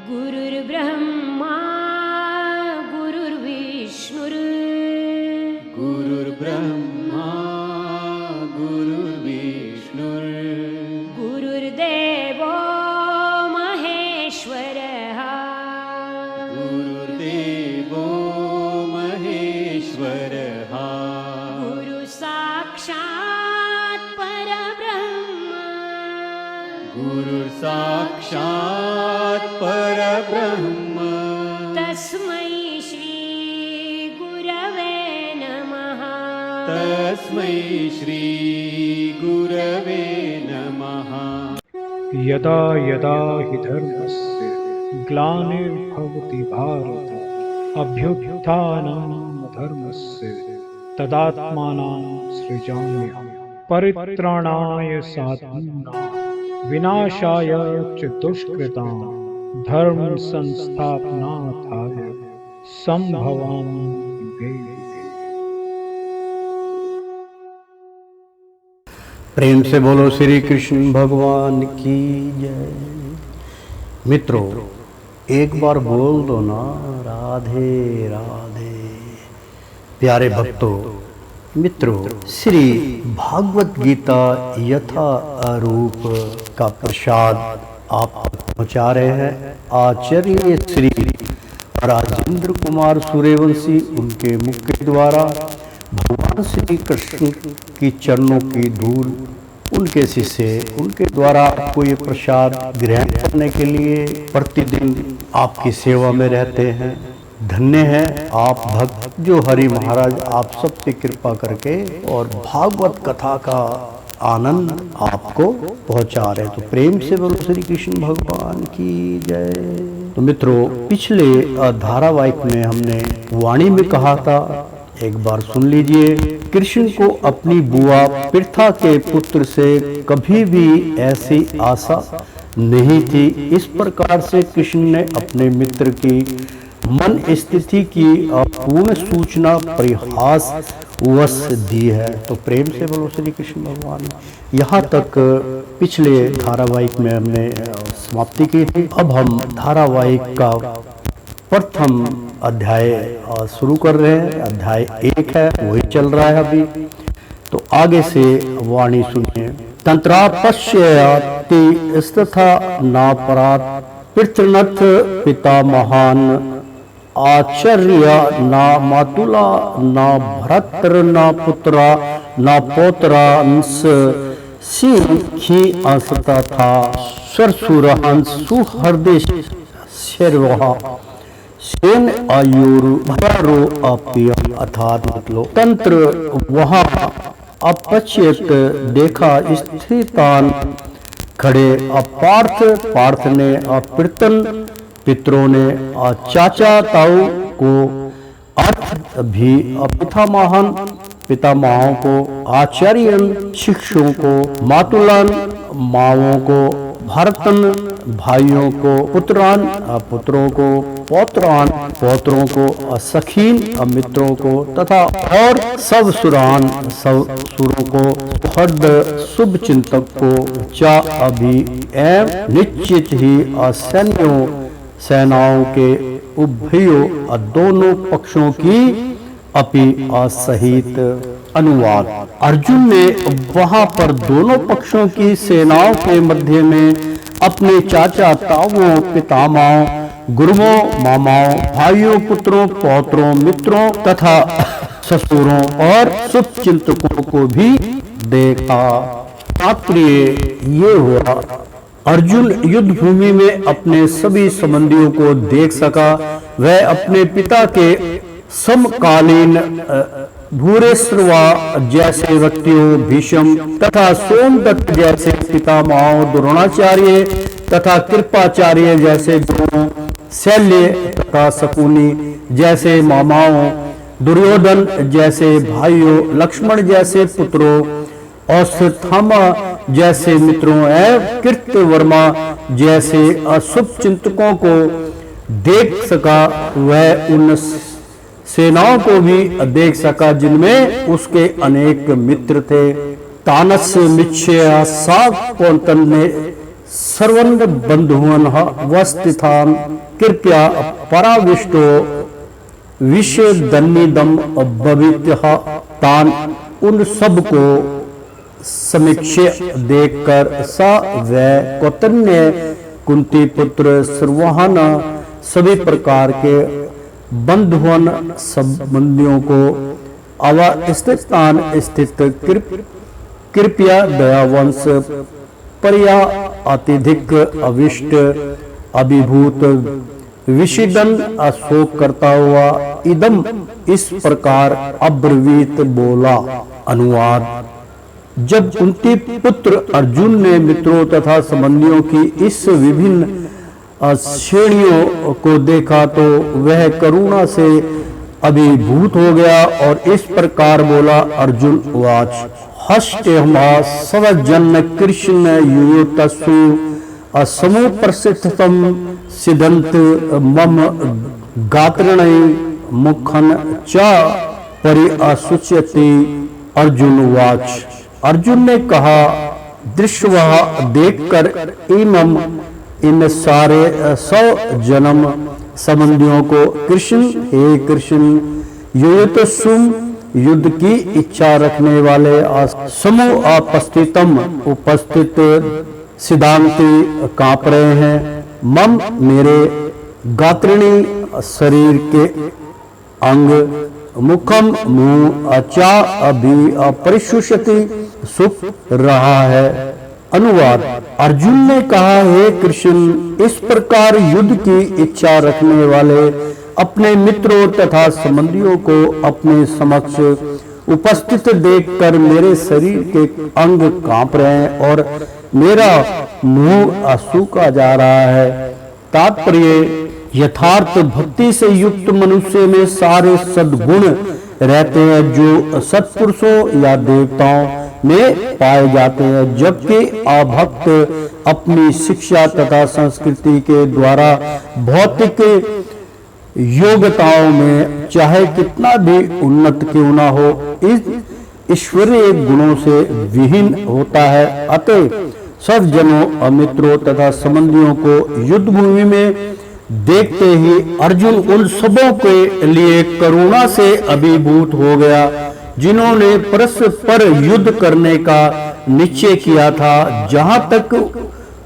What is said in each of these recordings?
गुरुर्ब्रह्मा गुरुर्विष्णुर् गुरुर्ब्रह्मा गुरुर्विष्णुर् गुरुर्देवो महेश्वरः गुरुर्देवो महेश्वरः गुरुसाक्षात् परब्रह्म गुरुर्साक्षात् परब्रह्म तस्मै श्री गुरवे नमः तस्मै श्री गुरवे नमः। यदा यदा हि धर्मस्य ग्लानिर्भवति भारत अभ्युत्थानं धर्मस्य तदात्मानं सृजाम्यहं परित्राणाय साधूनां विनाशाय च दुष्कृतां धर्म संस्थापनार्थाय संभवामि युगे युगे। प्रेम से बोलो श्री कृष्ण भगवान की जय। मित्रों, एक बार बोल दो ना राधे राधे। प्यारे भक्तों, मित्रों, श्री भागवत गीता यथा रूप का प्रसाद आप तक पहुँचा रहे हैं आचार्य श्री राजेंद्र कुमार सूर्यवंशी। उनके मुख के द्वारा भगवान श्री कृष्ण की चरणों की धूल उनके शिष्य उनके द्वारा आपको ये प्रसाद ग्रहण करने के लिए प्रतिदिन आपकी सेवा में रहते हैं। धन्य है आप भक्त जो हरि महाराज आप सब पे कृपा करके और भागवत कथा का आनंद आपको पहुंचा रहे। तो प्रेम से बोलो श्री कृष्ण भगवान की जय। तो मित्रों, पिछले धारावाहिक में हमने वाणी में कहा था, एक बार सुन लीजिए। कृष्ण को अपनी बुआ पृथा के पुत्र से कभी भी ऐसी आशा नहीं थी। इस प्रकार से कृष्ण ने अपने मित्र की मन स्थिति की पूर्ण सूचना परिहास वश दी है। तो प्रेम से बोलो श्री कृष्ण भगवान। यहाँ तक पिछले धारावाहिक में हमने समाप्ति की थी। अब हम धारावाहिक का प्रथम अध्याय शुरू कर रहे हैं। अध्याय 1 है, वही चल रहा है अभी। तो आगे से वाणी सुनिए। तंत्रापश्यति स्तथा नापरात पितृनथ पिता महान आचार्य न मातुला न भ्रातर न पुत्रा न पौत्रांश सिंखी अंशता था सरसुरहंस सुहृदय शेरवहा सेन आयुरु भयारो अप्रियम अर्थात मतलब तंत्र वहाँ अपचेत देखा स्थितान खड़े पार्थ ने पितृन पितरों ने चाचा ताऊ को अर्थ भी पितामहों को आचार्यन शिक्षकों को मातुलान माओं को भरतन भाइयों को पुत्रान पुत्रों को पौत्रान पौत्रों को सखीन मित्रों को तथा और सब सुरान सब सुरों को हर्द शुभ चिंतक को चा अभी एवं निश्चित ही असैन्यों सेनाओं के उभयों दोनों पक्षों की अपि असहित। अनुवाद। अर्जुन ने वहां पर दोनों पक्षों की सेनाओं के मध्य में अपने चाचा ताऊओं पितामहों गुरुओं मामाओं भाइयों पुत्रों पौत्रों मित्रों तथा ससुरों और शुभचिंतकों को भी देखा। तात्पर्य ये हुआ, अर्जुन युद्ध भूमि में अपने सभी संबंधियों को देख सका। वह अपने पिता के समकालीन भूरेश्रवा जैसे व्यक्तियों भीष्म तथा सोमदत्त जैसे पितामहों द्रोणाचार्य तथा कृपाचार्य जैसे गुरुओं शल्य तथा शकुनी जैसे मामाओं दुर्योधन जैसे भाइयों लक्ष्मण जैसे पुत्रों अश्वत्थामा जैसे मित्रों एवं कृत्यवर्मा जैसे अशुभ चिंतकों को देख सका। वह उन सेनाओं को भी देख सका जिनमें उसके अनेक मित्र थे। तानस मिच्छया साग कौंतन ने सर्वन् बंधुवन् वस्थितान् कृपया पराविष्टो विषदन्निदम भवित्यः तान उन सब को समीक्ष्य देखकर स वै कौतन्य कुंती पुत्र सर्वहन सभी प्रकार के बंधुवन संबंधियों को अवस्थित स्थान स्थित कृपया दयावंश पर्या अत्यधिक अविष्ट अभिभूत विषिदन अशोक करता हुआ इदम इस प्रकार अब्रवीत बोला। अनुवाद। जब कुंती पुत्र अर्जुन ने मित्रों तथा संबंधियों की इस विभिन्न श्रेणियों को देखा तो वह करुणा से अभिभूत हो गया और इस प्रकार बोला। अर्जुन उवाच हष्टेहमा सवजन कृष्ण युयोतसु असमो प्रसिद्धतम सिद्धंत मम गात्रणै मुखन च परिअसुच्यति। अर्जुन वाच। अर्जुन ने कहा दृश्यवा देखकर इमम इन सारे 100 जन्म संबंधियों को कृष्ण हे कृष्ण युयोतसुम युद्ध की इच्छा रखने वाले समूह अपस्थितम उपस्थित सिद्धांति कांप रहे हैं। मम मेरे गात्रिणी शरीर के अंग मुखम मुंह अचा अभी अपरिशुष्यति सुख रहा है। अनुवाद। अर्जुन ने कहा हे कृष्ण इस प्रकार युद्ध की इच्छा रखने वाले अपने मित्रों तथा संबंधियों को अपने समक्ष उपस्थित देखकर मेरे शरीर के अंग कांप रहे हैं और मेरा मुंह सूखा जा रहा है। तात्पर्य यथार्थ भक्ति से युक्त मनुष्य में सारे सद्गुण रहते हैं जो सत्पुरुषों या देवताओं में पाए जाते हैं, जबकि अभक्त अपनी शिक्षा तथा संस्कृति के द्वारा भौतिक योग्यताओं में चाहे कितना भी उन्नत क्यों ना हो इस ईश्वरीय गुणों से विहीन होता है। अतः सब जनों मित्रों तथा संबंधियों को युद्ध भूमि में देखते ही अर्जुन उन सबों के लिए करुणा से अभिभूत हो गया जिन्होंने परस्पर युद्ध करने का निश्चय किया था। जहां तक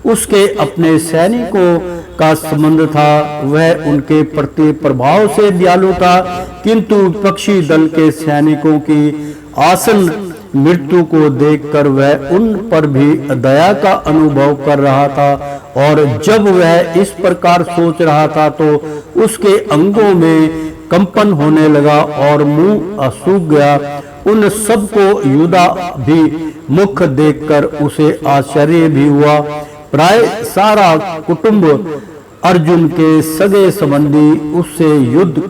उसके अपने सैनिकों का संबंध था वह उनके प्रति प्रभाव से दयालु था, किंतु विपक्षी दल के सैनिकों की आसन मृत्यु को देखकर वह उन पर भी दया का अनुभव कर रहा था। और जब वह इस प्रकार सोच रहा था तो उसके अंगों में कंपन होने लगा और मुंह सूख गया। उन सबको युधा भी मुख देखकर उसे आश्चर्य भी हुआ। प्राय सारा कुटुंब अर्जुन के सगे संबंधी उससे युद्ध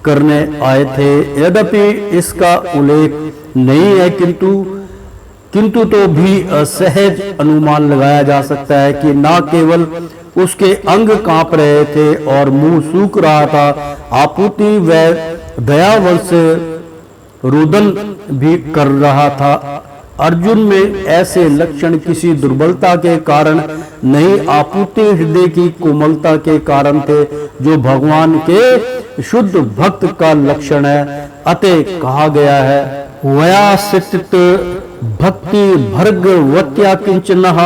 करने आए थे। यद्यपि इसका उल्लेख नहीं है, किंतु तो भी सहज अनुमान लगाया जा सकता है कि न केवल उसके अंग कांप रहे थे और मुंह सूख रहा था, आपूर्ति व दयावंश रुदन भी कर रहा था। अर्जुन में ऐसे लक्षण किसी दुर्बलता के कारण नहीं, आपूर्ति हृदय की कोमलता के कारण थे, जो भगवान के शुद्ध भक्त का लक्षण है। अतः कहा गया है वया स्थित भक्ति भर्गवत्या किंचनः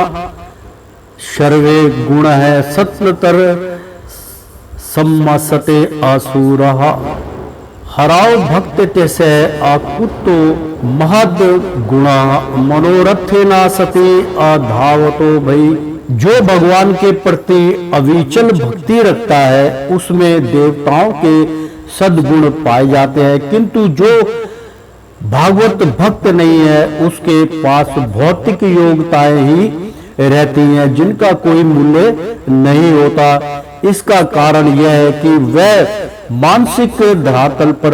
सर्वे गुण है सत्तर सम्मसते असुरः। हराव भक्त तैसे आकुतो महद गुणा मनोरथे ना सती अधावतो भई। जो भगवान के प्रति अविचल भक्ति रखता है उसमें देवताओं के सद्गुण पाए जाते हैं, किंतु जो भागवत भक्त नहीं है उसके पास भौतिक योग्यताएं ही रहती हैं जिनका कोई मूल्य नहीं होता। इसका कारण यह है कि वह मानसिक धरातल पर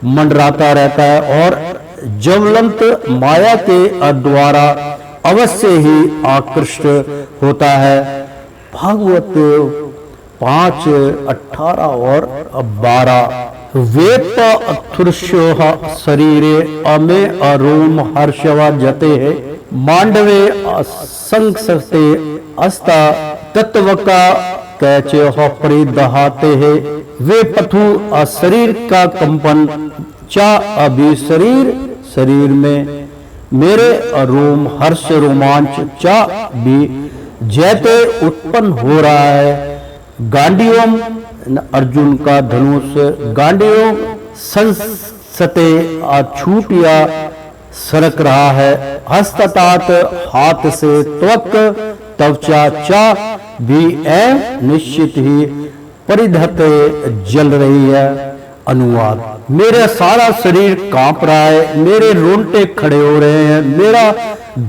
मंडराता रहता है और ज्वलंत माया के द्वारा अवश्य ही आकृष्ट होता है। भागवत 5:18 और 12। वेप अथुर्ष्योः शरीरे अमे अरोम हर्षवा जते है मांडवे संसते अस्ता तत्व का कैचे हो परिदहाते है वे पथु शरीर का कंपन चा अभी शरीर में मेरे रोम हर्ष रोमांच चा भी जैसे उत्पन्न हो रहा है। गांडीवम अर्जुन का धनुष गांडीवम संसते छूटिया सरक रहा है। हस्ततात हाथ से त्वक त्वचा चा भी निश्चित ही परिधते जल रही है। अनुवाद, मेरा सारा शरीर कांप रहा है, मेरे रोंगटे खड़े हो रहे हैं, मेरा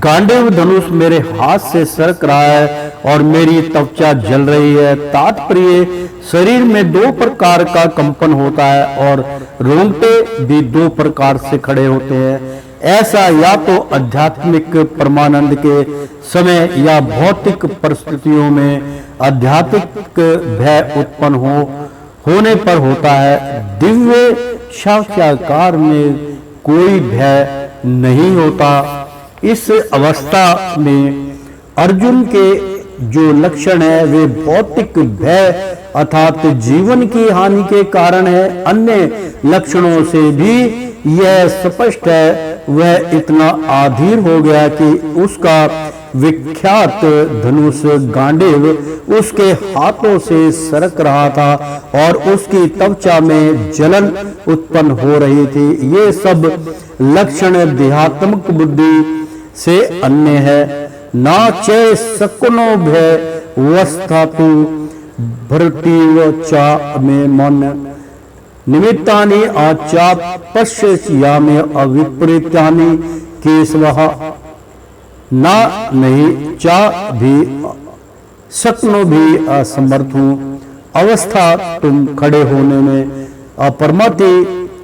गांडीव धनुष मेरे हाथ से सरक रहा है और मेरी त्वचा जल रही है। तात्पर्य, शरीर में दो प्रकार का कंपन होता है और रोंगटे भी दो प्रकार से खड़े होते हैं। ऐसा या तो आध्यात्मिक परमानंद के समय या भौतिक परिस्थितियों में आध्यात्मिक भय उत्पन्न होने पर होता है। दिव्य साक्षात्कार में कोई भय नहीं होता। इस अवस्था में अर्जुन के जो लक्षण है वे भौतिक भय अर्थात जीवन की हानि के कारण है। अन्य लक्षणों से भी यह स्पष्ट है वह इतना आधीर हो गया कि उसका विख्यात धनुष गांडीव उसके हाथों से सरक रहा था और उसकी त्वचा में जलन उत्पन्न हो रही थी। ये सब लक्षण देहात्मक बुद्धि से अन्य है। ना चे सकुनो भय वस्थातु भरतीव चा में मन निमित्तानि आचा पश्यामि अविपरीतानि केशवः ना नहीं चा भी सपनों भी असमर्थ हूं। अवस्था तुम खड़े होने में अपरमति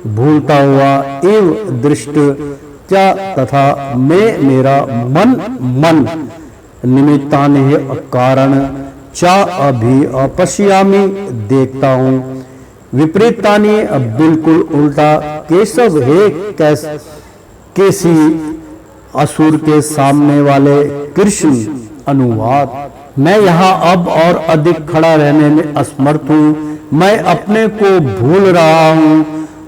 भूलता हुआ एव दृष्ट क्या तथा मैं मेरा मन निमित्तानि कारण चा अभी अपश्यामि देखता हूं। विपरीतानि बिल्कुल उल्टा केशव है कैसी असुर के सामने वाले कृष्ण। अनुवाद, मैं यहाँ अब और अधिक खड़ा रहने में असमर्थ हूँ। मैं अपने को भूल रहा हूँ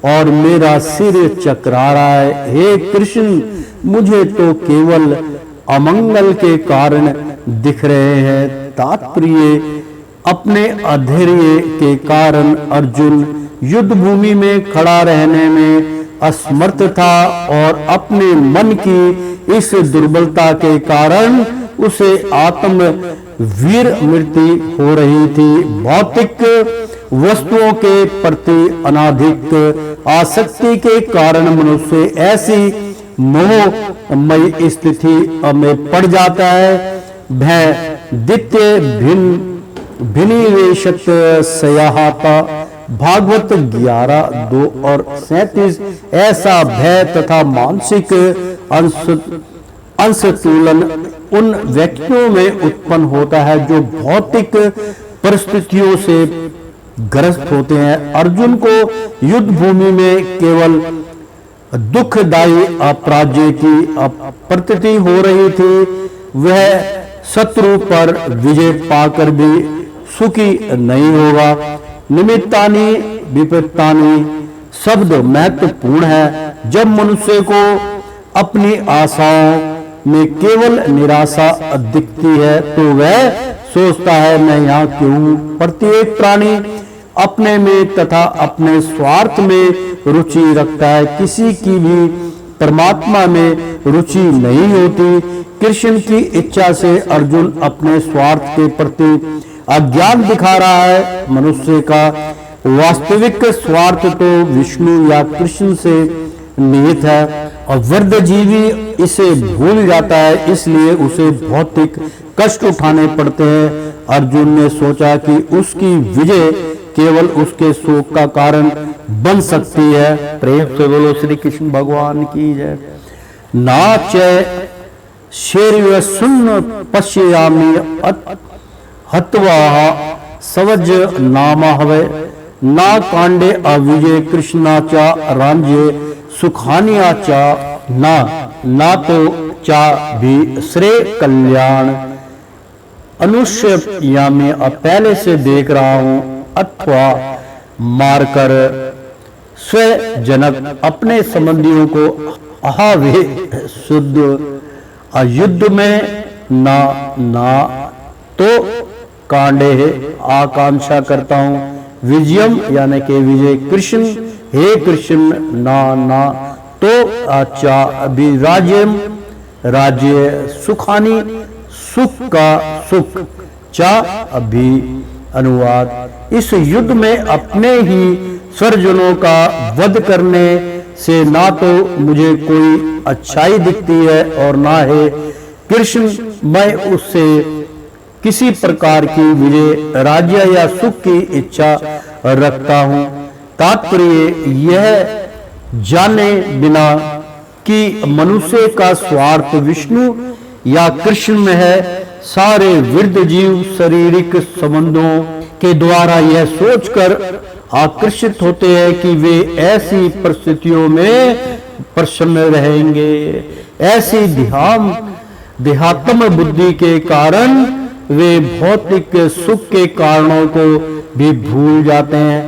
और मेरा सिर चकरा रहा है। हे कृष्ण, मुझे तो केवल अमंगल के कारण दिख रहे हैं। तात्पर्य, अपने अधैर्य के कारण अर्जुन युद्ध भूमि में खड़ा रहने में असमर्थ था और अपने मन की इस दुर्बलता के कारण उसे आत्म वीर मृत्यु हो रही थी। भौतिक वस्तुओं के प्रति अनाधिक आसक्ति के कारण मनुष्य ऐसी मोहमयी स्थिति में पड़ जाता है। भय द्वितीय भिनिवेशत सयाहता भागवत 11:2 और 37। ऐसा भय तथा मानसिक असंतुलन उन व्यक्तियों में उत्पन्न होता है जो भौतिक परिस्थितियों से ग्रस्त होते हैं। अर्जुन को युद्ध भूमि में केवल दुखदायी अपराजय की प्रतीति हो रही थी। वह शत्रु पर विजय पाकर भी सुखी नहीं होगा। निमित्तानि विपत्तानि शब्द महत्वपूर्ण है। जब मनुष्य को अपनी आशाओं में केवल निराशा दिखती है तो वह सोचता है मैं यहाँ क्यों हूँ। प्रत्येक प्राणी अपने में तथा अपने स्वार्थ में रुचि रखता है। किसी की भी परमात्मा में रुचि नहीं होती। कृष्ण की इच्छा से अर्जुन अपने स्वार्थ के प्रति अज्ञान दिखा रहा है। मनुष्य का वास्तविक स्वार्थ तो विष्णु या कृष्ण से निहित है और वृद्धजीवी इसे भूल जाता है, इसलिए उसे भौतिक कष्ट उठाने पड़ते हैं। अर्जुन ने सोचा कि उसकी विजय केवल उसके शोक का कारण बन सकती है। प्रेम से बोलो श्री कृष्ण भगवान की जय। नाच शेर सुन्न पश्यामि हत्वा सवज नाम हवे ना कांडे अविजय कृष्णाचा रांझे सुखानियाचा ना तो चा भी श्रेय कल्याण। अनुष्य या मैं पहले से देख रहा हूं, अथवा मारकर स्वजनक अपने संबंधियों को अहावे शुद्ध युद्ध में ना तो कांडे आकांक्षा करता हूं विजयम यानी के विजय कृष्ण, हे कृष्ण ना तो अच्छा अभिराज्यम राज्य सुखानी सुख का सुख चा अभी अनुवाद। इस युद्ध में अपने ही स्वरजनों का वध करने से ना तो मुझे कोई अच्छाई दिखती है और ना है कृष्ण मैं उससे किसी प्रकार की विजय राज्य या सुख की इच्छा रखता हूं। तात्पर्य यह जाने बिना कि मनुष्य का स्वार्थ विष्णु या कृष्ण में है, सारे वृद्ध जीव शारीरिक संबंधों के द्वारा यह सोचकर आकर्षित होते हैं कि वे ऐसी परिस्थितियों में प्रसन्न रहेंगे। ऐसी देहात्म बुद्धि के कारण वे भौतिक सुख के कारणों को भी भूल जाते हैं।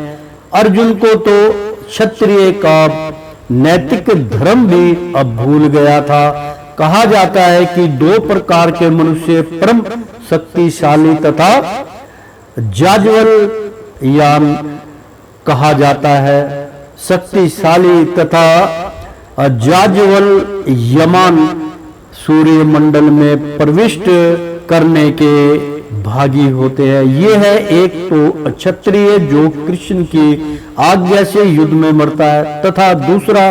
अर्जुन को तो क्षत्रिय का नैतिक धर्म भी अब भूल गया था। कहा जाता है कि दो प्रकार के मनुष्य परम शक्तिशाली तथा जाज्वल यान कहा जाता है। शक्तिशाली तथा जाज्वल यमान सूर्य मंडल में प्रविष्ट करने के भागी होते हैं। ये है एक तो क्षत्रिय जो कृष्ण की आज्ञा से युद्ध में मरता है, तथा दूसरा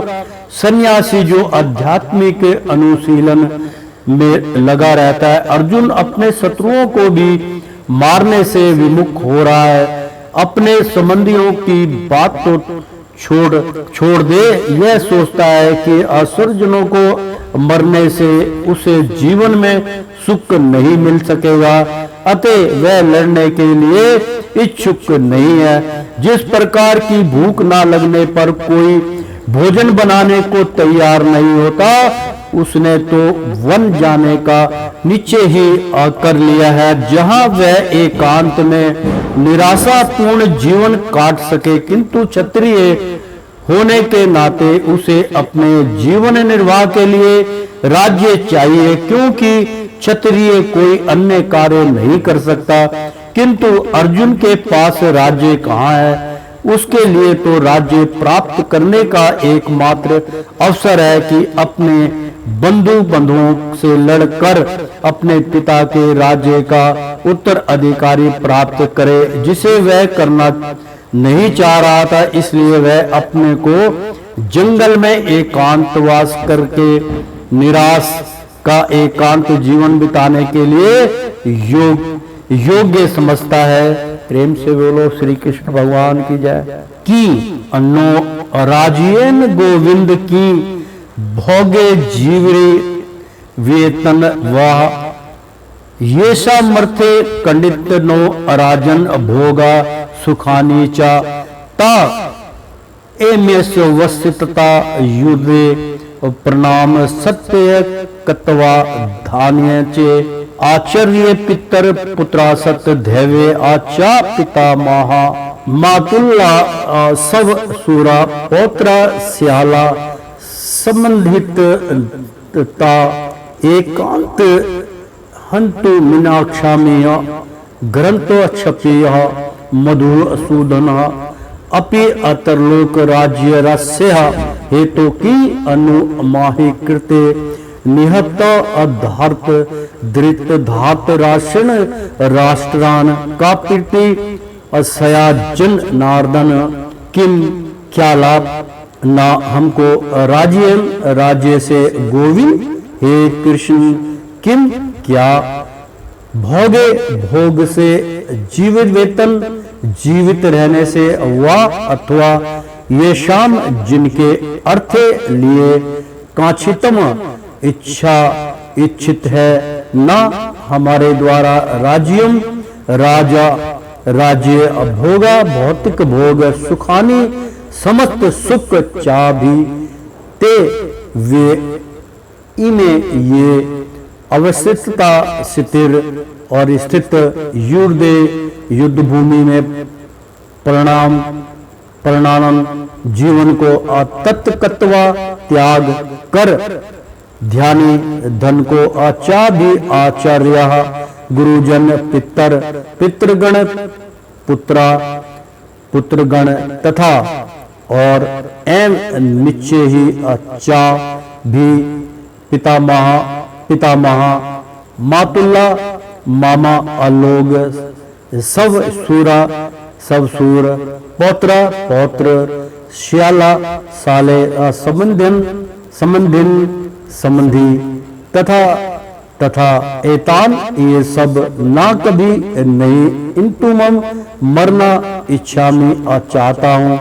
सन्यासी जो आध्यात्मिक अनुशीलन में लगा रहता है। अर्जुन अपने शत्रुओं को भी मारने से विमुख हो रहा है। अपने संबंधियों की बात तो छोड़ दे, यह सोचता है कि असुरजनों को मरने से उसे जीवन में सुख नहीं मिल सकेगा, अतः वह लड़ने के लिए इच्छुक नहीं है। जिस प्रकार की भूख ना लगने पर कोई भोजन बनाने को तैयार नहीं होता, उसने तो वन जाने का निश्चय ही कर लिया है, जहां वह एकांत में निराशापूर्ण जीवन काट सके। किंतु क्षत्रिय होने के नाते उसे अपने जीवन निर्वाह के लिए राज्य चाहिए, क्योंकि क्षत्रिय कोई अन्य कार्य नहीं कर सकता। किंतु अर्जुन के पास राज्य कहाँ है? उसके लिए तो राज्य प्राप्त करने का एकमात्र अवसर है कि अपने बंधुओं से लड़कर अपने पिता के राज्य का उत्तराधिकारी प्राप्त करे, जिसे वह करना नहीं चाह रहा था। इसलिए वह अपने को जंगल में एकांतवास करके निराश का एकांत जीवन बिताने के लिए योग्य समझता है। प्रेम से बोलो श्री कृष्ण भगवान की जय। की अन्नो राजियन गोविंद की भोगे जीवरे वेतन वाह ये समर्थे कंडित नो राजन भोगा सुखानी चा ता एमेश वस्तितता युद्धे प्रणाम सत्य कत्वा धान्य चे आचार्य पितर पुत्रासत धैर्य आचा पिता महा मातुल्ला सब सूरा पौत्र श्याला संबंधित एकांत हंतु मीनाक्षामेय ग्रंथ क्षपेय मधु सूदन अपि अतरलोक राज्य रस्य हेतु की अनुमाहि कृते निहत अधार्त धृत धात राशन राष्ट्रान का प्रीति असयाजन नारदन किम क्या लाभ ना हमको राज्य से गोविंद हे कृष्ण किम क्या भोगे भोग से जीवित वेतन जीवित रहने से वा अथवा ये शाम जिनके अर्थ लिए कांक्षितम इच्छा इच्छित है न हमारे द्वारा राज्यम राजा राज्य भोगा भौतिक भोग सुखानी समस्त सुख चाभी ते वे इन्हें ये अवस्थितता स्थिर और स्थित युद्धे युद्ध भूमि में परिणाम जीवन को तत्कत्वा त्याग कर ध्यानी धन को आचार्य आचार्य गुरुजन पितृगण पुत्रगण तथा और एवं निश्चय ही अच्छा भी पितामह मातुल्ला मामा अलोग सब सूर पौत्र श्याला साले संबंधी तथा एतान ये सब ना कभी नहीं इंतु मम मरना इच्छा में चाहता हूँ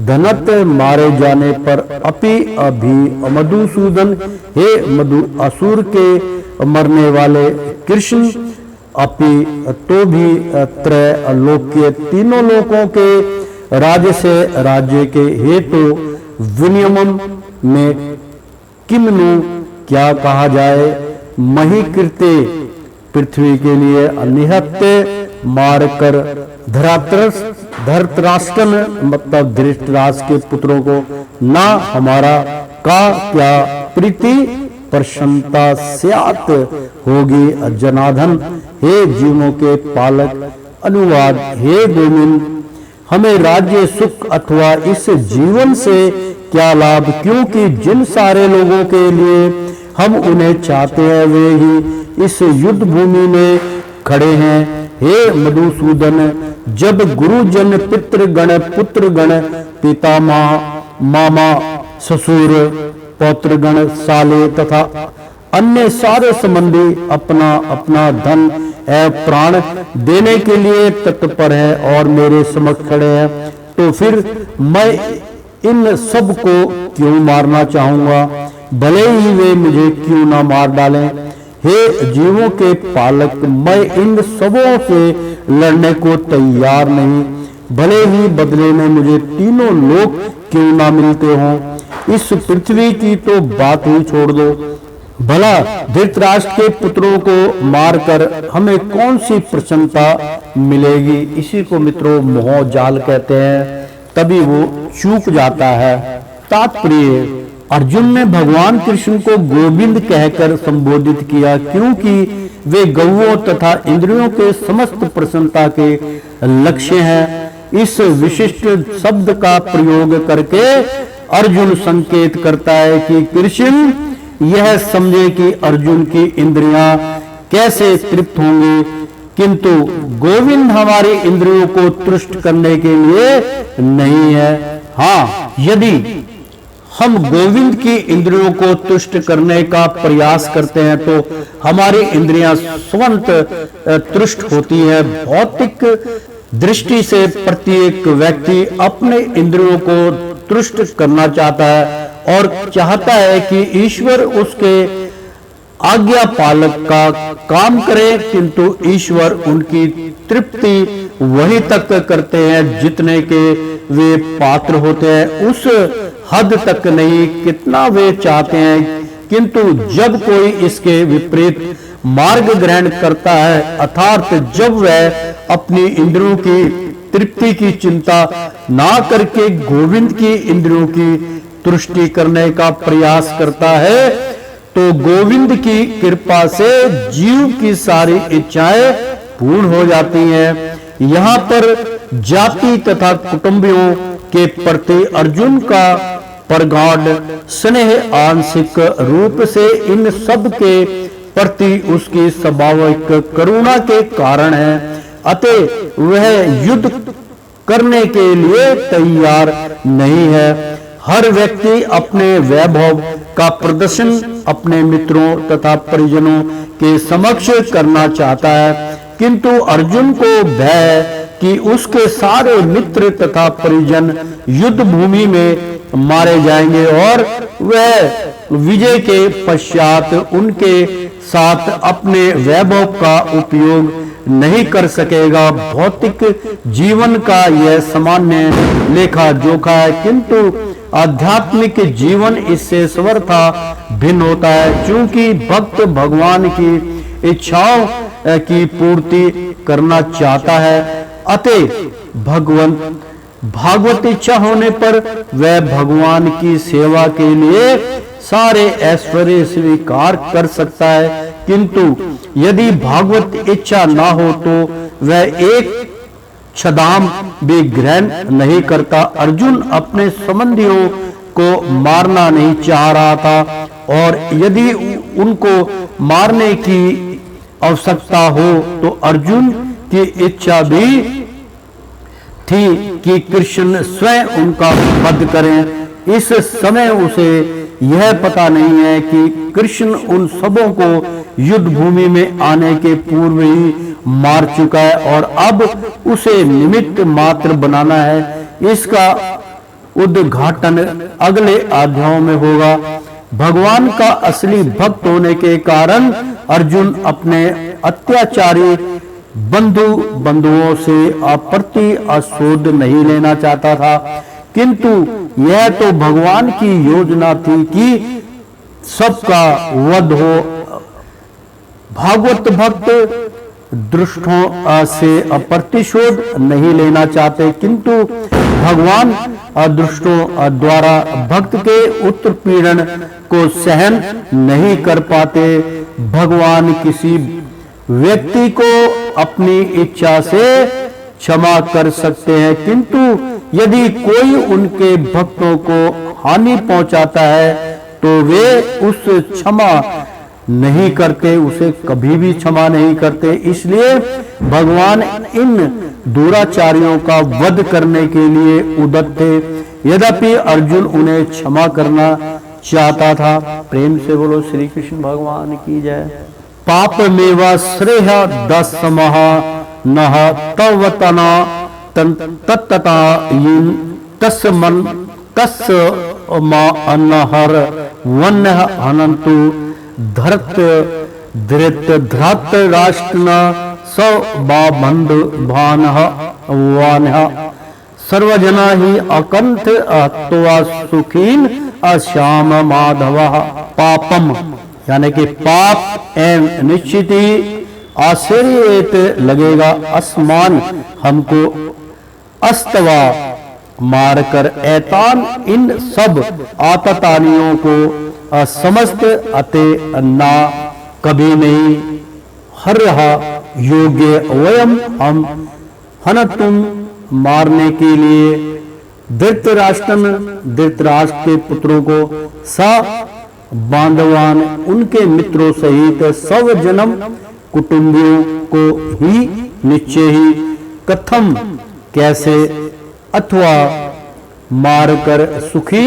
धनत मारे जाने पर अभी मधुसूदन हे मधु असुर के मरने वाले कृष्ण अपि तो भी त्रय लोक के तीनों लोकों के राज्य के हेतु विनियमन में किमनु क्या कहा जाए मही कृत्य पृथ्वी के लिए निहत्य मार कर धृतराष्ट्र मतलब धृतराष्ट्र के पुत्रों को ना हमारा का क्या प्रीति प्रसन्नता स्यात् होगी जनार्दन हे जीवों के पालक अनुवाद हे गोविंद हमें राज्य सुख अथवा इस जीवन से क्या लाभ क्योंकि जिन सारे लोगों के लिए हम उन्हें चाहते हैं वे ही इस युद्ध भूमि में खड़े हैं हे मधुसूदन जब गुरुजन पितृगण पुत्रगण पितामह मामा ससुर पौत्रगण साले तथा अन्य सारे संबंधी अपना अपना धन एवं प्राण देने के लिए तत्पर है और मेरे समक्ष खड़े हैं तो फिर मैं इन सब को क्यों मारना चाहूंगा भले ही वे मुझे क्यों ना मार डालें हे जीवों के पालक मैं इन सबों से लड़ने को तैयार नहीं भले ही बदले में मुझे तीनों लोग क्यों ना मिलते हों इस पृथ्वी की तो बात ही छोड़ दो भला धृतराष्ट्र के पुत्रों को मारकर हमें कौन सी प्रसन्नता मिलेगी इसी को मित्रों मोह जाल कहते हैं तभी वो चूक जाता है तात्पर्य अर्जुन ने भगवान कृष्ण को गोविंद कहकर संबोधित किया क्योंकि वे गौओं तथा इंद्रियों के समस्त प्रसन्नता के लक्ष्य हैं इस विशिष्ट शब्द का प्रयोग करके अर्जुन संकेत करता है कि कृष्ण यह समझे कि अर्जुन की इंद्रियां कैसे तृप्त होंगी किंतु गोविंद हमारी इंद्रियों को तुष्ट करने के लिए नहीं है हाँ यदि हम गोविंद की इंद्रियों को तुष्ट करने का प्रयास करते हैं तो हमारी इंद्रियां स्वंत तुष्ट होती है भौतिक दृष्टि से प्रत्येक व्यक्ति अपने इंद्रियों को तुष्ट करना चाहता है और चाहता है कि ईश्वर उसके आज्ञा पालक का काम करे किंतु ईश्वर उनकी तृप्ति वही तक करते हैं जितने के वे पात्र होते हैं उस हद तक नहीं कितना वे चाहते हैं किंतु जब कोई इसके विपरीत मार्ग ग्रहण करता है अर्थात जब वह अपनी इंद्रियों की तृप्ति की चिंता ना करके गोविंद की इंद्रियों की तुष्टि करने का प्रयास करता है तो गोविंद की कृपा से जीव की सारी इच्छाएं पूर्ण हो जाती हैं। यहाँ पर जाति तथा कुटुंबियों के प्रति अर्जुन का प्रगाढ़ स्नेह आंशिक रूप से इन सब के प्रति उसकी स्वाभाविक करुणा के कारण है अतः वह युद्ध करने के लिए तैयार नहीं है। हर व्यक्ति अपने वैभव का प्रदर्शन अपने मित्रों तथा परिजनों के समक्ष करना चाहता है किंतु अर्जुन को भय कि उसके सारे मित्र तथा परिजन युद्ध भूमि में मारे जाएंगे और वह विजय के पश्चात उनके साथ अपने वैभव का उपयोग नहीं कर सकेगा। भौतिक जीवन का यह सामान्य लेखा जोखा है किंतु आध्यात्मिक जीवन इससे सर्वथा भिन्न होता है क्योंकि भक्त भगवान की इच्छाओं की पूर्ति करना चाहता है। अतः भागवत इच्छा होने पर वह भगवान की सेवा के लिए सारे ऐश्वर्य स्वीकार कर सकता है, किंतु यदि भागवत इच्छा ना हो तो वह एक छदाम भी ग्रहण नहीं करता। अर्जुन अपने संबंधियों को मारना नहीं चाह रहा था, और यदि उनको मारने की आवश्यकता हो तो अर्जुन की इच्छा भी थी कि कृष्ण स्वयं उनका वध करें। इस समय उसे यह पता नहीं है कि कृष्ण उन सबों को युद्ध भूमि में आने के पूर्व ही मार चुका है, और अब उसे निमित्त मात्र बनाना है। इसका उद्घाटन अगले अध्यायों में होगा। भगवान का असली भक्त होने के कारण अर्जुन अपने अत्याचारी बंधुओं से प्रतिशोध नहीं लेना चाहता था, किंतु यह तो भगवान की योजना थी कि सबका वध हो। भागवत भक्त दुष्टों से प्रतिशोध नहीं लेना चाहते, किंतु भगवान दुष्टों द्वारा भक्त के उत्पीड़न को सहन नहीं कर पाते। भगवान किसी व्यक्ति को अपनी इच्छा से क्षमा कर सकते हैं, किंतु यदि कोई उनके भक्तों को हानि पहुंचाता है तो वे उस क्षमा नहीं करते, उसे कभी भी क्षमा नहीं करते। इसलिए भगवान इन दुराचारियों का वध करने के लिए उद्यत थे, यद्यपि अर्जुन उन्हें क्षमा करना चाहता था। प्रेम से बोलो श्री कृष्ण भगवान की जय। पाप मेवा श्रेय दसमः नः तवतना तत्तता तस्मन तस्मा अनहर वन्य अनंतु धृत राष्ट्र सबाबंध भानः वानः सर्वजना ही अकंठ अत्वा सुखीन अश्याम माधव। पापम यानी कि पाप एवं निश्चित ही आश्चर्य लगेगा, असमान हमको अस्तवा मारकर ऐतान इन सब आततानियों को समस्त अते ना कभी नहीं हर रहा योग्य वयम हम हन तुम मारने के लिए धृतराष्ट्र के पुत्रों को सा बांधवान उनके मित्रों सहित सब जन्म कुटुंबियों को ही निश्चय ही कथम कैसे अथवा मारकर सुखी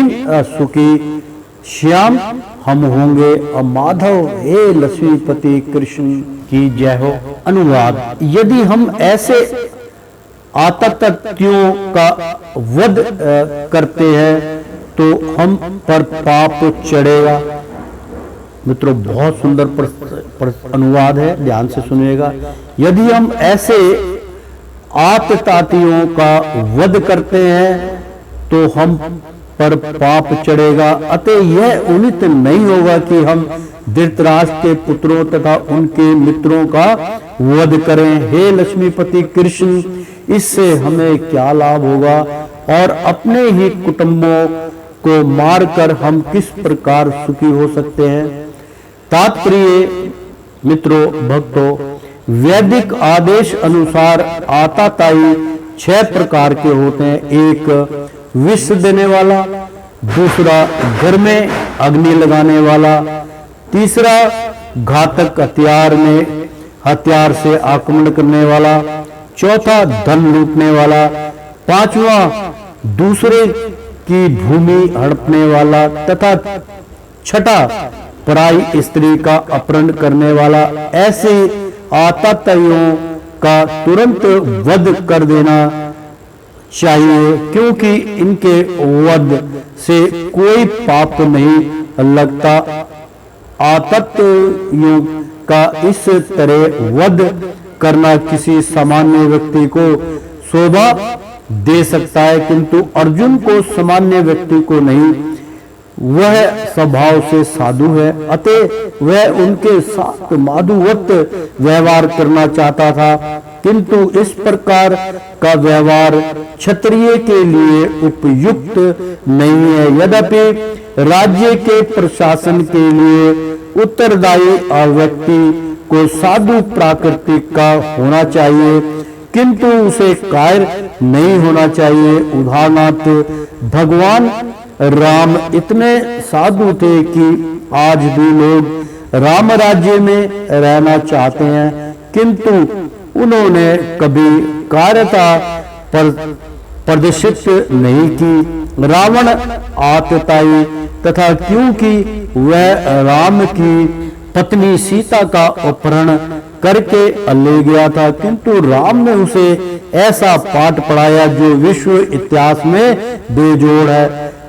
श्याम हम होंगे। माधव हे लक्ष्मीपति कृष्ण की जय हो। अनुवाद। यदि हम ऐसे आतताइयों का वध करते हैं तो हम पर पाप चढ़ेगा। मित्रों बहुत सुंदर अनुवाद है, ध्यान से सुनिएगा। यदि हम ऐसे आतताइयों का वध करते हैं तो हम पर पाप चढ़ेगा। अतः यह उन्नत नहीं होगा कि हम धृतराष्ट्र के पुत्रों तथा उनके मित्रों का वध करें। हे लक्ष्मीपति कृष्ण, इससे हमें क्या लाभ होगा और अपने ही कुटुंबों को मारकर हम किस प्रकार सुखी हो सकते हैं। तात्पर्य मित्रों भक्तों, वैदिक आदेश अनुसार आतताई 6 प्रकार के होते हैं। एक विष देने वाला, दूसरा घर में अग्नि लगाने वाला, तीसरा घातक हथियार से आक्रमण करने वाला, चौथा धन लूटने वाला, पांचवा दूसरे की भूमि हड़पने वाला तथा छठा पराई स्त्री का अपहरण करने वाला। ऐसे आतताइयों का तुरंत वध कर देना चाहिए, क्योंकि इनके वध से कोई पाप नहीं लगता। आतताइयों का इस तरह वध करना किसी सामान्य व्यक्ति को शोभा दे सकता है, किंतु अर्जुन को सामान्य व्यक्ति को नहीं। वह स्वभाव से साधु है, अतः वह उनके साथ माधुवत व्यवहार करना चाहता था, किंतु इस प्रकार का व्यवहार क्षत्रिय के लिए उपयुक्त नहीं है। यद्यपि राज्य के प्रशासन के लिए उत्तरदायी व्यक्ति को साधु प्रकृति का होना चाहिए, किंतु उसे कायर नहीं होना चाहिए। उदाहरणार्थ, भगवान राम इतने साधु थे कि आज भी लोग राम राज्य में रहना चाहते हैं, किंतु उन्होंने कभी कायरता प्रदर्शित नहीं की। रावण आतताई तथा, क्योंकि वह राम की पत्नी सीता का अपहरण करके ले गया था, किंतु राम ने उसे ऐसा पाठ पढ़ाया जो विश्व इतिहास में बेजोड़ है।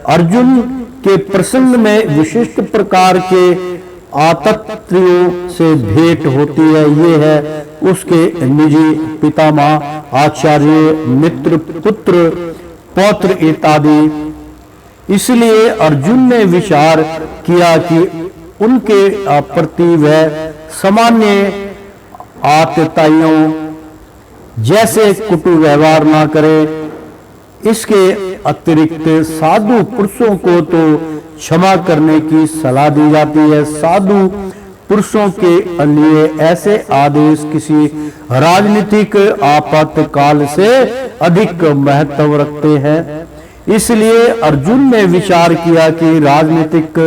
अर्जुन के प्रसंग में विशिष्ट प्रकार के आतत्रियों से भेंट होती है। ये है उसके निजी पितामह, आचार्य, मित्र, पुत्र, पौत्र इत्यादि। इसलिए अर्जुन ने विचार किया कि उनके प्रति वह सामान्य आतताइयों जैसे कुटु व्यवहार ना करे। इसके अतिरिक्त साधु पुरुषों को तो क्षमा करने की सलाह दी जाती है। साधु पुरुषों के लिए ऐसे आदेश किसी राजनीतिक आपातकाल से अधिक महत्व रखते हैं। इसलिए अर्जुन ने विचार किया कि राजनीतिक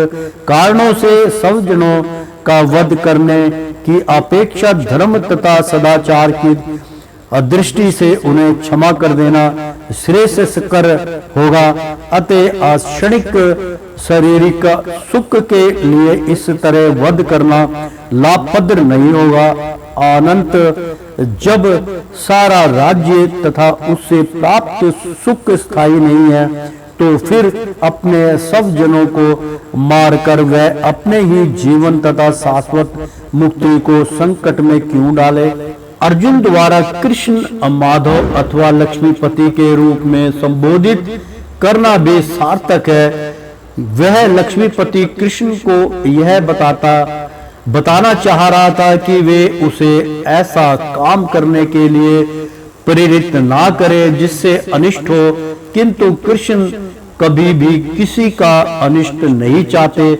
कारणों से सब जनों का वध करने की अपेक्षा धर्म तथा सदाचार की दृष्टि से उन्हें क्षमा कर देना श्रेयस्कर होगा। अतः क्षणिक शारीरिक सुख के लिए इस तरह वध करना लाभप्रद नहीं होगा। अनंत जब सारा राज्य तथा उससे प्राप्त सुख स्थायी नहीं है, तो फिर अपने सब जनों को मारकर वह अपने ही जीवन तथा शाश्वत मुक्ति को संकट में क्यों डाले। अर्जुन द्वारा कृष्ण माधव अथवा लक्ष्मीपति के रूप में संबोधित करना भी सार्थक है। वह लक्ष्मीपति कृष्ण को यह बताना चाह रहा था कि वे उसे ऐसा काम करने के लिए प्रेरित ना करे जिससे अनिष्ट हो, किंतु कृष्ण कभी भी किसी का अनिष्ट नहीं चाहते,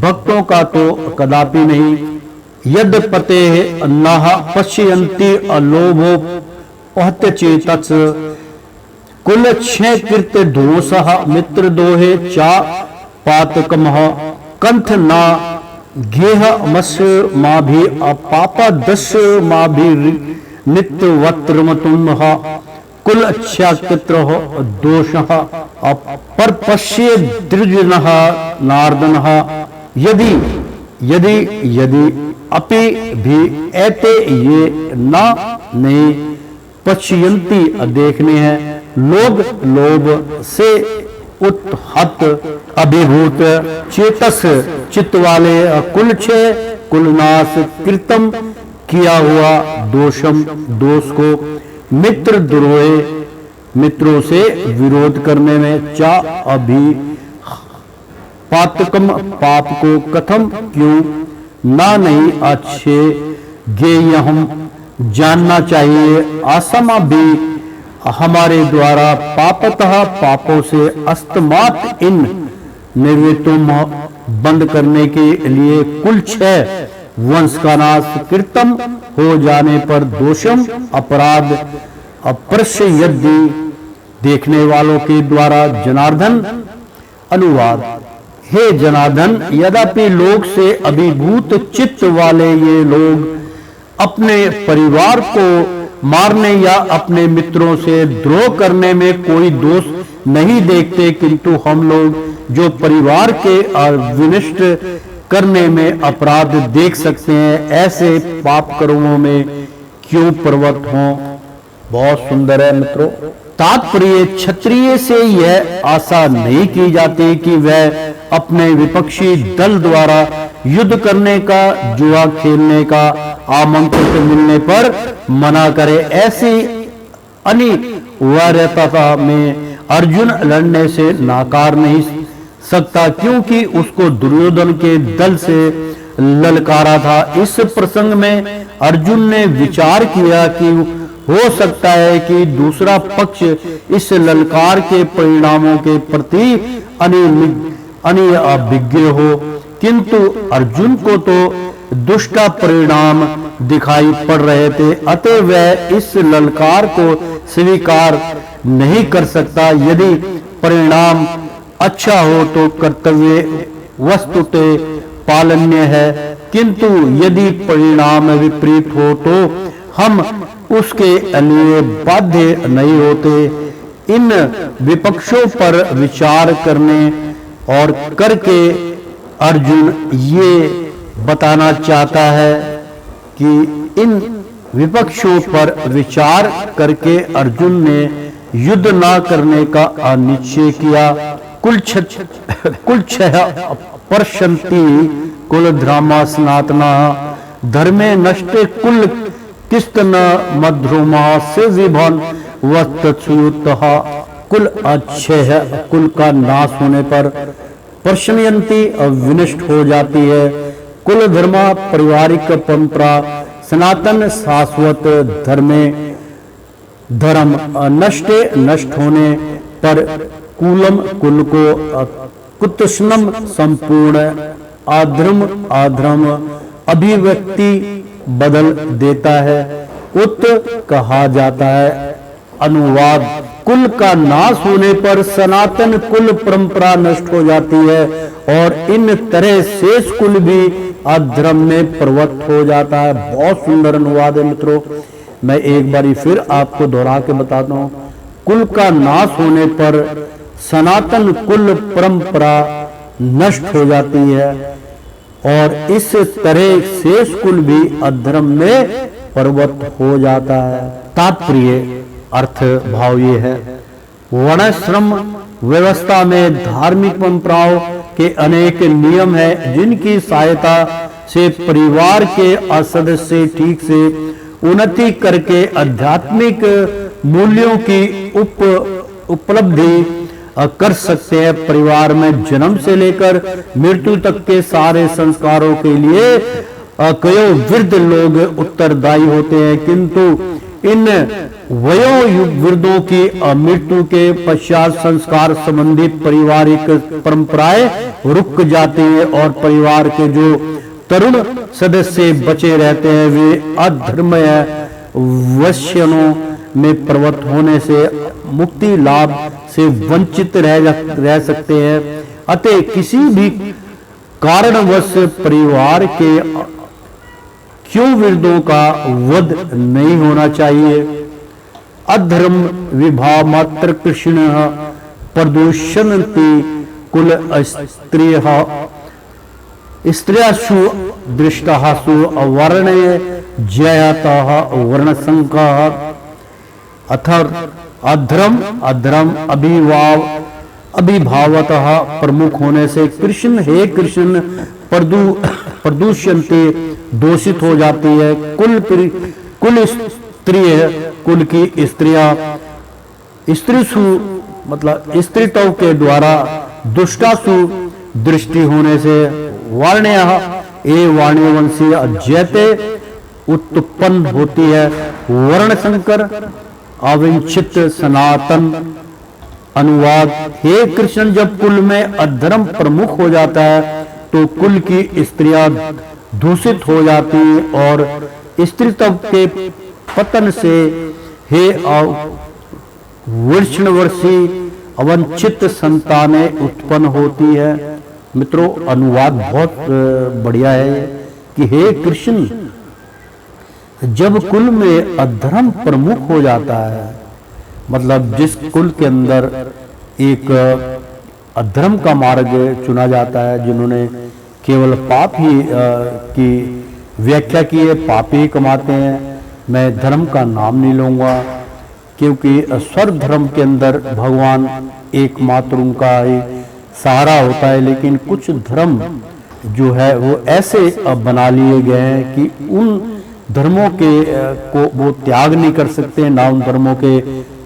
भक्तों का तो कदापि नहीं। यद्यपते नः पश्यन्ति अलोभो पहत्यचेतस् कुलक्षय कृत दोषः मित्र दोहे चा पातकमः कंथ ना गेह मस मा भी अपापा दश मा भी नित्यवत्रमतुमः कुल अच्छा कृत्र दोषः पर पश्ये दृजनः नार्दनः यदि यदि यदि अपि भी ऐते ये ना नहीं पश्यन्ति देखने हैं। लोग लोभ से उत्हत अभिभूत चेतस चित्त वाले कुलक्षय कुलनाश कृतम किया हुआ दोषम दोष को मित्र द्रोहे मित्रों से विरोध करने में चा अभी पातकम पाप को कथम क्यों ना नहीं अच्छे ज्ञेय हम जानना चाहिए। असमा भी हमारे द्वारा पापतः पापों से अस्तमात इन निर्वृत्तों बंद करने के लिए कुल क्षय वंश का नाश कृतम हो जाने पर दोषम अपराध अप्रश्य यदि देखने वालों के द्वारा। जनार्दन अनुवाद। हे जनार्दन, यद्यपि लोग से अभिभूत चित्त वाले ये लोग अपने परिवार को मारने या अपने मित्रों से द्रोह करने में कोई दोष नहीं देखते, किंतु हम लोग जो परिवार के विनष्ट करने में अपराध देख सकते हैं, ऐसे पाप कर्मों में क्यों प्रवृत्त हों। बहुत सुंदर है मित्रों। तात्पर्य, क्षत्रिय से यह आशा नहीं की जाती कि वह अपने विपक्षी दल द्वारा युद्ध करने का, जुआ खेलने का आमंत्रण मिलने पर मना करे। ऐसी अनिवार्यता में अर्जुन लड़ने से नाकार नहीं सकता, क्योंकि उसको दुर्योधन के दल से ललकारा था। इस प्रसंग में अर्जुन ने विचार किया कि हो सकता है कि दूसरा पक्ष इस ललकार के परिणामों के प्रति अनभिज्ञ हो, किंतु अर्जुन को तो दुष्टा परिणाम दिखाई पड़ रहे थे, अतः वह इस ललकार को स्वीकार नहीं कर सकता। यदि परिणाम अच्छा हो तो कर्तव्य वस्तुतः पालनीय है, किंतु यदि परिणाम विपरीत हो तो हम उसके लिए बाध्य नहीं होते। इन विपक्षों पर विचार करने और करके अर्जुन ये बताना चाहता है कि इन विपक्षों पर विचार करके अर्जुन ने युद्ध न करने का निश्चय किया। कुलक्षय पर्शन्ति कुलधर्मा सनातना धर्मे नष्टे कुल किस्तन मध्रुमा से विभन वस्तुत कुल अच्छय कुल का नाश होने पर पर्शनयंती विनष्ट हो जाती है। कुल धर्मा पारिवारिक परंपरा सनातन शाश्वत धर्म नष्टे नष्ट होने पर कुलम कुल को कुतस्नम संपूर्ण आधर्म अभिव्यक्ति बदल देता है। उत कहा जाता है। अनुवाद कुल का नाश होने पर सनातन कुल परंपरा नष्ट हो जाती है और इन तरह शेष कुल भी अधर्म में प्रवृत्त हो जाता है। बहुत सुंदर अनुवाद है मित्रों, मैं एक बारी फिर आपको दोहरा के बताता हूँ। कुल का नाश होने पर सनातन कुल परंपरा नष्ट हो जाती है और इस तरह शेष कुल भी अधर्म में प्रवृत्त हो जाता है। तात्पर्य अर्थ भाव ये है, वर्णाश्रम व्यवस्था में धार्मिक परंपराओं के अनेक नियम हैं जिनकी सहायता से परिवार के सदस्य ठीक से उन्नति करके आध्यात्मिक मूल्यों की उपलब्धि कर सकते हैं। परिवार में जन्म से लेकर मृत्यु तक के सारे संस्कारों के लिए कई वृद्ध लोग उत्तरदायी होते हैं, किंतु इन वयोवृद्धों की मृत्यु के पश्चात संस्कार संबंधी पारिवारिक परंपराएं रुक जाती है और परिवार के जो तरुण सदस्य बचे रहते हैं वे अधर्मय वश्यनों में प्रवृत्त होने से मुक्ति लाभ से वंचित रह सकते हैं। अतः किसी भी कारणवश परिवार के क्यों वृद्धों का वध नहीं होना चाहिए। अधर्म विभाव मात्र कृष्ण प्रदूषणति कुल स्त्रियासु दृष्टासु वर्ण जयतः वर्ण संख्या अधर्म अभिभावतः प्रमुख होने से कृष्ण हे कृष्ण प्रदूषणते दोषित हो जाती है। कुल स्त्री कुल की स्त्रियां स्त्रीसु मतलब स्त्रीत्व के द्वारा दुष्टासु दृष्टि होने से वर्ण्य वाण्यवंशी जयते उत्पन्न होती है। वर्ण संकर अविंछित सनातन। अनुवाद हे कृष्ण जब कुल में अधर्म प्रमुख हो जाता है तो कुल की स्त्रियां दूषित हो जाती हैं और स्त्रीत्व के पतन से हे वृषणवर्षी अवंचित संतानें उत्पन्न होती है। मित्रों अनुवाद बहुत बढ़िया है कि हे कृष्ण जब कुल में अधर्म प्रमुख हो जाता है, मतलब जिस कुल के अंदर एक अधर्म का मार्ग चुना जाता है, जिन्होंने केवल पाप ही की व्याख्या की है, पाप ही कमाते हैं, मैं धर्म का नाम नहीं लूंगा, क्योंकि स्वर्ग धर्म के अंदर भगवान एकमात्र उनका ही सहारा होता है। लेकिन कुछ धर्म जो है वो ऐसे बना लिए गए हैं कि उन धर्मों के को वो त्याग नहीं कर सकते, ना उन धर्मों के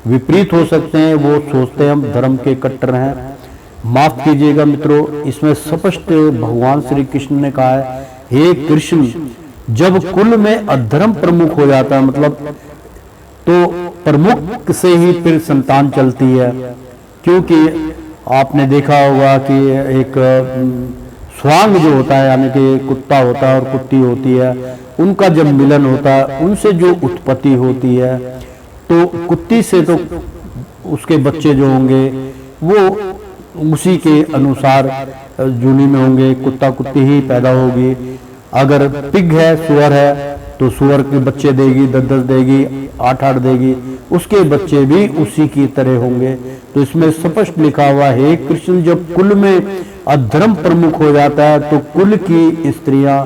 विपरीत हो सकते हैं। वो सोचते हैं हम धर्म के कट्टर हैं, माफ कीजिएगा मित्रों, इसमें स्पष्ट भगवान श्री कृष्ण ने कहा है, हे कृष्ण, जब कुल में अधर्म प्रमुख हो जाता है, मतलब तो प्रमुख से ही फिर संतान चलती है। क्योंकि आपने देखा होगा कि एक स्वांग जो होता है, यानी कि कुत्ता होता है और कुत्ती होती है, उनका जब मिलन होता है, उनसे जो उत्पत्ति होती है, तो कुत्ती से तो उसके बच्चे जो होंगे वो उसी के अनुसार जूनी में होंगे, कुत्ता कुत्ती ही पैदा होगी। अगर पिग है, सुअर है, तो सुअर के बच्चे देगी, 10-10 देगी, 8-8 देगी, उसके बच्चे भी उसी की तरह होंगे। तो इसमें स्पष्ट लिखा हुआ है, कृष्ण, जब कुल में अधर्म प्रमुख हो जाता है तो कुल की स्त्रियां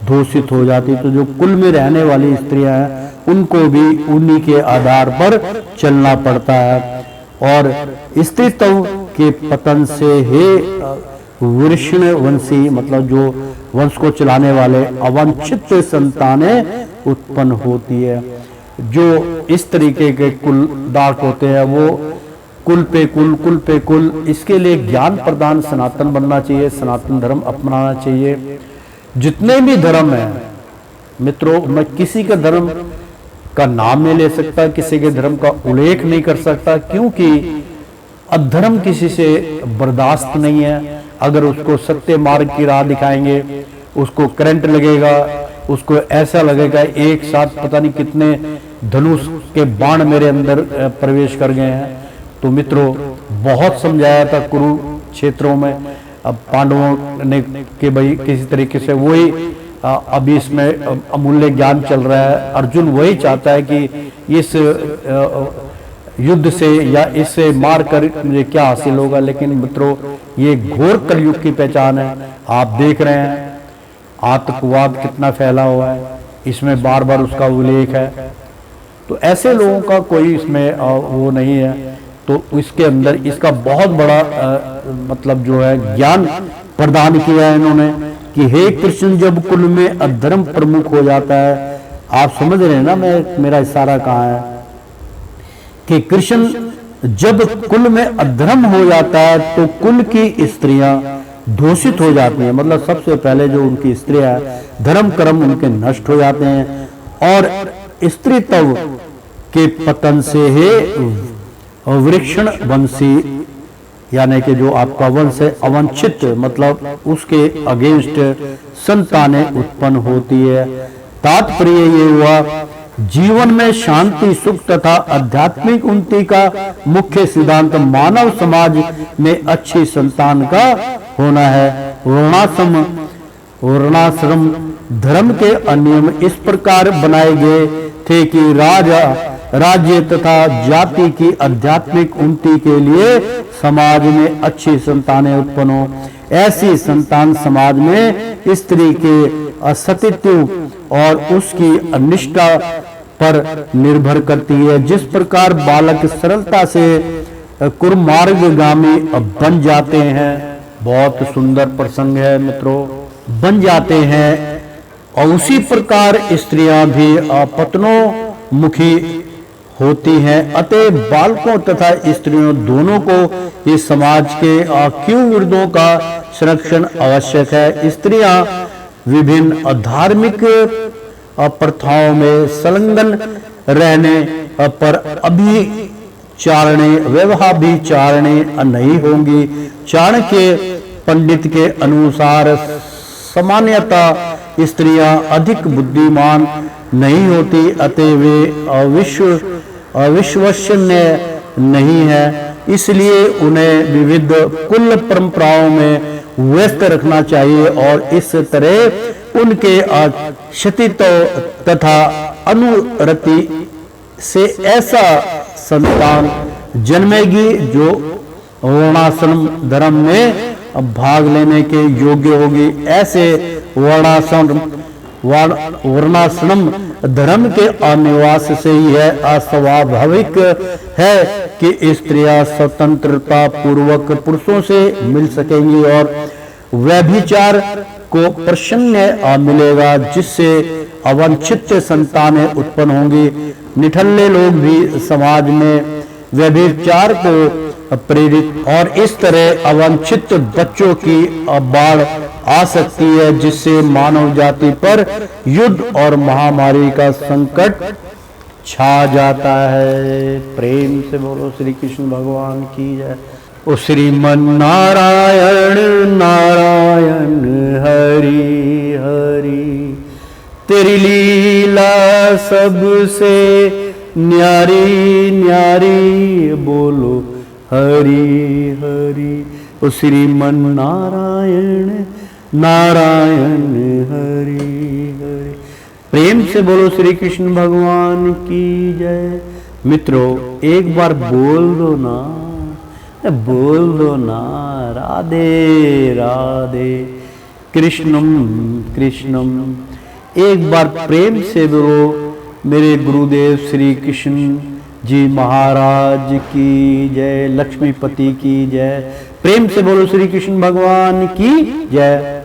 दूषित हो जाती। तो जो कुल में रहने वाली स्त्रियां हैं, उनको भी उन्हीं के आधार पर चलना पड़ता है। और स्त्रीत्व के पतन से हे वृषण वंशी, मतलब जो वंश को चलाने वाले अवांछित संतानें उत्पन्न होती है। जो इस तरीके के कुल डाक होते हैं, वो कुल पे कुल, कुल पे कुल, इसके लिए ज्ञान प्रदान सनातन बनना चाहिए, सनातन धर्म अपनाना चाहिए। जितने भी धर्म है मित्रों, मैं किसी का धर्म का नाम नहीं ले सकता, किसी के धर्म का उल्लेख नहीं कर सकता, क्योंकि अधर्म किसी से बर्दाश्त नहीं है। अगर उसको सत्य मार्ग की राह दिखाएंगे, उसको करंट लगेगा, उसको ऐसा लगेगा एक साथ पता नहीं कितने धनुष के बाण मेरे अंदर प्रवेश कर गए हैं। तो मित्रों, बहुत समझाया था कुरुक्षेत्रों में, अब पांडवों ने कि भाई किसी तरीके से वही अभी इसमें अमूल्य ज्ञान चल रहा है। अर्जुन वही चाहता है कि इस युद्ध से या इससे मार कर मुझे क्या हासिल होगा। लेकिन मित्रों, ये घोर कलयुग की पहचान है। आप देख रहे हैं आतंकवाद कितना फैला हुआ है, इसमें बार बार उसका उल्लेख है। तो ऐसे लोगों का कोई इसमें वो नहीं है। तो इसके अंदर इसका बहुत बड़ा मतलब जो है ज्ञान प्रदान किया है इन्होंने कि हे कृष्ण, जब कुल में अधर्म प्रमुख हो जाता है, आप समझ रहे हैं ना मेरा इशारा कहाँ है, कि कृष्ण जब कुल में अधर्म हो जाता है तो कुल की स्त्रियां दूषित हो जाती हैं। मतलब सबसे पहले जो उनकी स्त्रियां धर्म कर्म उनके नष्ट हो जाते हैं। और स्त्रीत्व के पतन से है वृक्षण वंशी, यानी कि जो आपका वंश है अवांछित, मतलब उसके अगेंस्ट संतानें उत्पन्न होती है। तात्पर्य ये हुआ, जीवन में शांति, सुख तथा आध्यात्मिक उन्नति का मुख्य सिद्धांत मानव समाज में अच्छी संतान का होना है। वर्णाश्रम धर्म के नियम इस प्रकार बनाए गए थे कि राज्य तथा जाति की आध्यात्मिक उन्नति के लिए समाज में अच्छी संतानें उत्पन्न हो। ऐसी संतान समाज में स्त्री के अस्तित्व और उसकी निष्ठा पर निर्भर करती है। जिस प्रकार बालक सरलता से कुमार्गगामी बन जाते हैं, बहुत सुंदर प्रसंग है मित्रों, बन जाते हैं, और उसी प्रकार स्त्रियां भी पतनोमुखी होती हैं। अतः बालकों तथा स्त्रियों दोनों को इस समाज के कुविरोधों का संरक्षण आवश्यक है। स्त्रियां विभिन्न धार्मिक प्रथाओं में संलग्न रहने पर व्यभिचारिणी नहीं होंगी। चाणक्य पंडित के अनुसार सामान्यतः स्त्रियां अधिक बुद्धिमान नहीं होती, अतः वे अविश्वसनीय नहीं है, इसलिए उन्हें विविध कुल परंपराओं में व्यस्त रखना चाहिए और इस तरह उनके क्षतित्व तथा अनुरति से ऐसा संतान जन्मेगी जो वर्णाश्रम धर्म में भाग लेने के योग्य होगी। ऐसे वर्णाश्रम धर्म के अनिवास से ही है अस्वाभाविक है कि स्त्रियां स्वतंत्रता पूर्वक पुरुषों से मिल सकेंगी और व्यभिचार को प्रसन्न मिलेगा, जिससे अवांछित संतानें उत्पन्न होंगी। निठल्ले लोग भी समाज में व्यभिचार को प्रेरित और इस तरह अवांछित बच्चों की बाढ़ आ सकती है, जिससे मानव जाति पर युद्ध और महामारी का संकट छा जाता है। प्रेम से बोलो श्री कृष्ण भगवान की जय। ओ श्रीमन नारायण नारायण हरि हरि, तेरी लीला सबसे न्यारी न्यारी, बोलो हरि हरि। ओ श्रीमन नारायण नारायण हरि हरि, प्रेम से बोलो श्री कृष्ण भगवान की जय। मित्रों एक बार बोल दो ना, बोल दो ना, राधे राधे कृष्णम कृष्णम। एक बार प्रेम से बोलो मेरे गुरुदेव श्री कृष्ण जी महाराज की जय, लक्ष्मीपति की जय। प्रेम से बोलो श्री कृष्ण भगवान की जय।